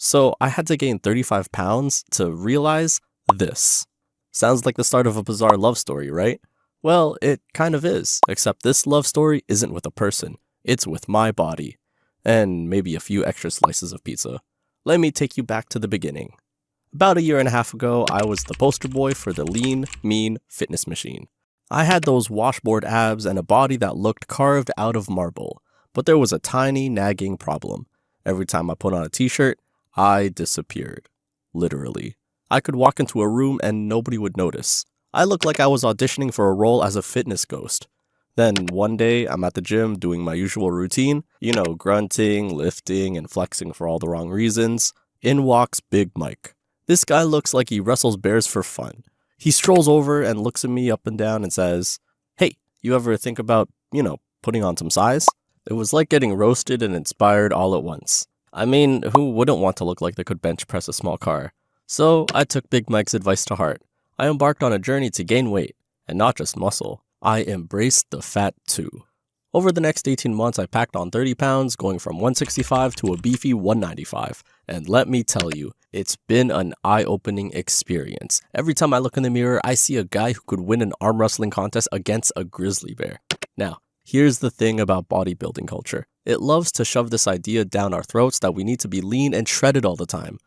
So I had to gain 35 pounds to realize this. Sounds like the start of a bizarre love story, right? Well, it kind of is, except this love story isn't with a person. It's with my body. And maybe a few extra slices of pizza. Let me take you back to the beginning. About a year and a half ago, I was the poster boy for the lean, mean fitness machine. I had those washboard abs and a body that looked carved out of marble. But there was a tiny, nagging problem. Every time I put on a t-shirt, I disappeared. Literally. I could walk into a room and nobody would notice. I looked like I was auditioning for a role as a fitness ghost. Then one day, I'm at the gym doing my usual routine, grunting, lifting, and flexing for all the wrong reasons. In walks Big Mike. This guy looks like he wrestles bears for fun. He strolls over and looks at me up and down and says, "Hey, you ever think about, putting on some size?" It was like getting roasted and inspired all at once. I mean, who wouldn't want to look like they could bench press a small car? So I took Big Mike's advice to heart. I embarked on a journey to gain weight, and not just muscle. I embraced the fat too. Over the next 18 months, I packed on 30 pounds, going from 165 to a beefy 195. And let me tell you, it's been an eye-opening experience. Every time I look in the mirror, I see a guy who could win an arm wrestling contest against a grizzly bear. Now, here's the thing about bodybuilding culture. It loves to shove this idea down our throats that we need to be lean and shredded all the time.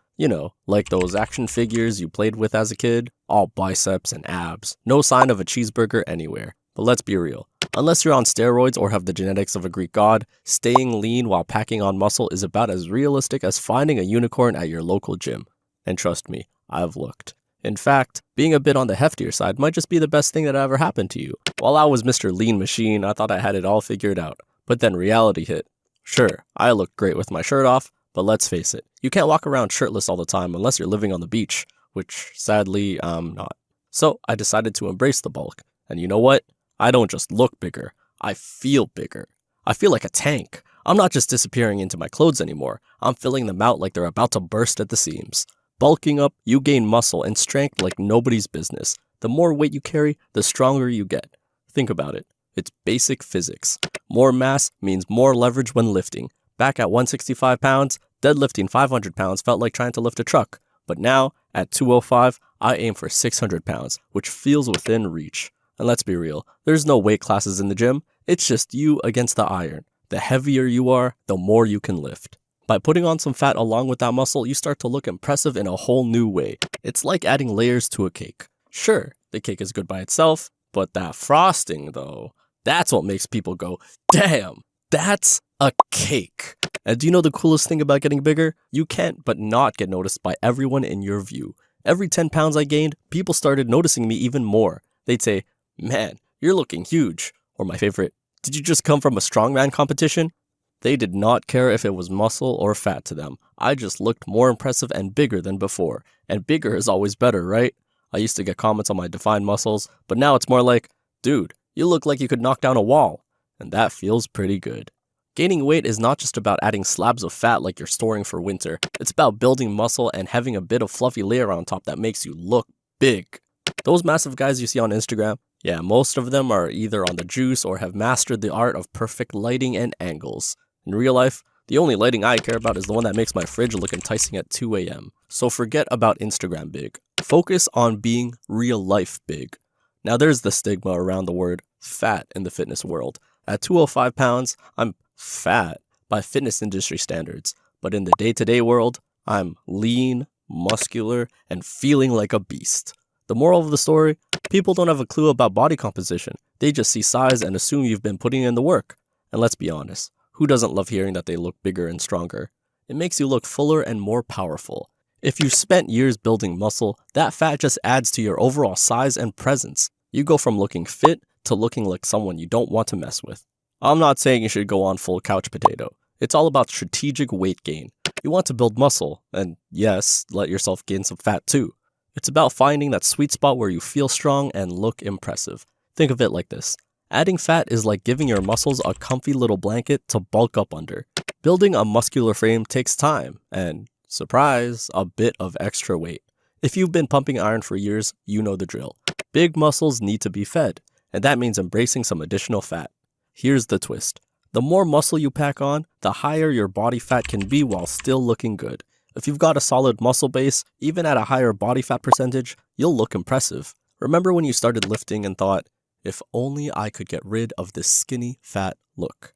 Like those action figures you played with as a kid, all biceps and abs, no sign of a cheeseburger anywhere. But let's be real. Unless you're on steroids or have the genetics of a Greek god, staying lean while packing on muscle is about as realistic as finding a unicorn at your local gym. And trust me, I've looked. In fact, being a bit on the heftier side might just be the best thing that ever happened to you. While I was Mr. Lean Machine, I thought I had it all figured out. But then reality hit. Sure, I looked great with my shirt off, but let's face it, you can't walk around shirtless all the time unless you're living on the beach, which sadly, I'm not. So I decided to embrace the bulk. And you know what? I don't just look bigger, I feel bigger. I feel like a tank. I'm not just disappearing into my clothes anymore. I'm filling them out like they're about to burst at the seams. Bulking up, you gain muscle and strength like nobody's business. The more weight you carry, the stronger you get. Think about it. It's basic physics. More mass means more leverage when lifting. Back at 165 pounds, deadlifting 500 pounds felt like trying to lift a truck. But now, at 205, I aim for 600 pounds, which feels within reach. And let's be real, there's no weight classes in the gym. It's just you against the iron. The heavier you are, the more you can lift. By putting on some fat along with that muscle, you start to look impressive in a whole new way. It's like adding layers to a cake. Sure, the cake is good by itself, but that frosting though, that's what makes people go, damn, that's a cake. And do you know the coolest thing about getting bigger? You can't but not get noticed by everyone in your view. Every 10 pounds I gained, people started noticing me even more. They'd say, "Man, you're looking huge." Or my favorite, "Did you just come from a strongman competition?" They did not care if it was muscle or fat to them. I just looked more impressive and bigger than before. And bigger is always better, right? I used to get comments on my defined muscles, but now it's more like, "Dude, you look like you could knock down a wall." And that feels pretty good. Gaining weight is not just about adding slabs of fat like you're storing for winter. It's about building muscle and having a bit of fluffy layer on top that makes you look big. Those massive guys you see on Instagram, yeah, most of them are either on the juice or have mastered the art of perfect lighting and angles. In real life, the only lighting I care about is the one that makes my fridge look enticing at 2 a.m. So forget about Instagram big. Focus on being real life big. Now there's the stigma around the word fat in the fitness world. At 205 pounds, I'm fat by fitness industry standards. But in the day-to-day world, I'm lean, muscular, and feeling like a beast. The moral of the story, people don't have a clue about body composition. They just see size and assume you've been putting in the work. And let's be honest, who doesn't love hearing that they look bigger and stronger? It makes you look fuller and more powerful. If you've spent years building muscle, that fat just adds to your overall size and presence. You go from looking fit to looking like someone you don't want to mess with. I'm not saying you should go on full couch potato. It's all about strategic weight gain. You want to build muscle, and yes, let yourself gain some fat too. It's about finding that sweet spot where you feel strong and look impressive. Think of it like this. Adding fat is like giving your muscles a comfy little blanket to bulk up under. Building a muscular frame takes time and, surprise, a bit of extra weight. If you've been pumping iron for years, you know the drill. Big muscles need to be fed, and that means embracing some additional fat. Here's the twist. The more muscle you pack on, the higher your body fat can be while still looking good. If you've got a solid muscle base, even at a higher body fat percentage, you'll look impressive. Remember when you started lifting and thought, if only I could get rid of this skinny, fat look?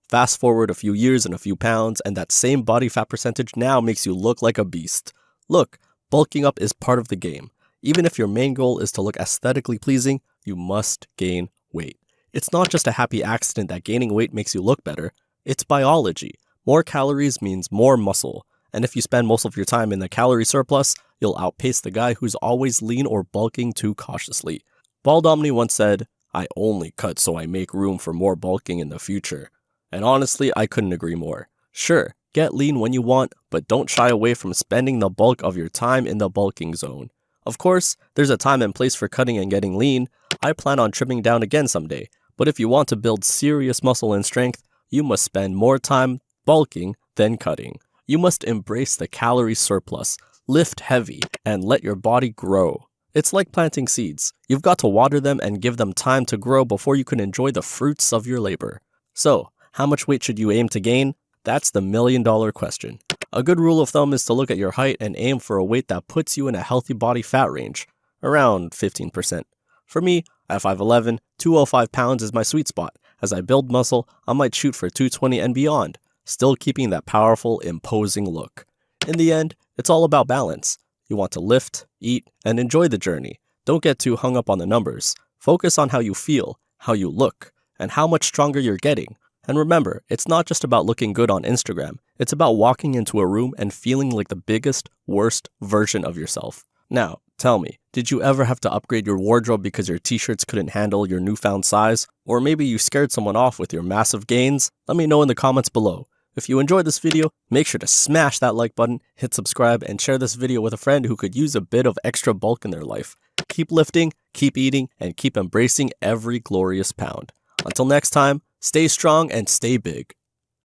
Fast forward a few years and a few pounds, and that same body fat percentage now makes you look like a beast. Look, bulking up is part of the game. Even if your main goal is to look aesthetically pleasing, you must gain weight. It's not just a happy accident that gaining weight makes you look better. It's biology. More calories means more muscle. And if you spend most of your time in the calorie surplus, you'll outpace the guy who's always lean or bulking too cautiously. Bald Omni once said, "I only cut so I make room for more bulking in the future." And honestly, I couldn't agree more. Sure, get lean when you want, but don't shy away from spending the bulk of your time in the bulking zone. Of course, there's a time and place for cutting and getting lean. I plan on trimming down again someday. But if you want to build serious muscle and strength, you must spend more time bulking than cutting. You must embrace the calorie surplus, lift heavy, and let your body grow. It's like planting seeds. You've got to water them and give them time to grow before you can enjoy the fruits of your labor. So, how much weight should you aim to gain? That's the million-dollar question. A good rule of thumb is to look at your height and aim for a weight that puts you in a healthy body fat range, around 15%. For me, at 5'11", 205 pounds is my sweet spot. As I build muscle, I might shoot for 220 and beyond, still keeping that powerful, imposing look. In the end, it's all about balance. You want to lift, eat, and enjoy the journey. Don't get too hung up on the numbers. Focus on how you feel, how you look, and how much stronger you're getting. And remember, it's not just about looking good on Instagram. It's about walking into a room and feeling like the biggest, worst version of yourself. Now, tell me, did you ever have to upgrade your wardrobe because your t-shirts couldn't handle your newfound size? Or maybe you scared someone off with your massive gains? Let me know in the comments below. If you enjoyed this video, make sure to smash that like button, hit subscribe, and share this video with a friend who could use a bit of extra bulk in their life. Keep lifting, keep eating, and keep embracing every glorious pound. Until next time, stay strong and stay big.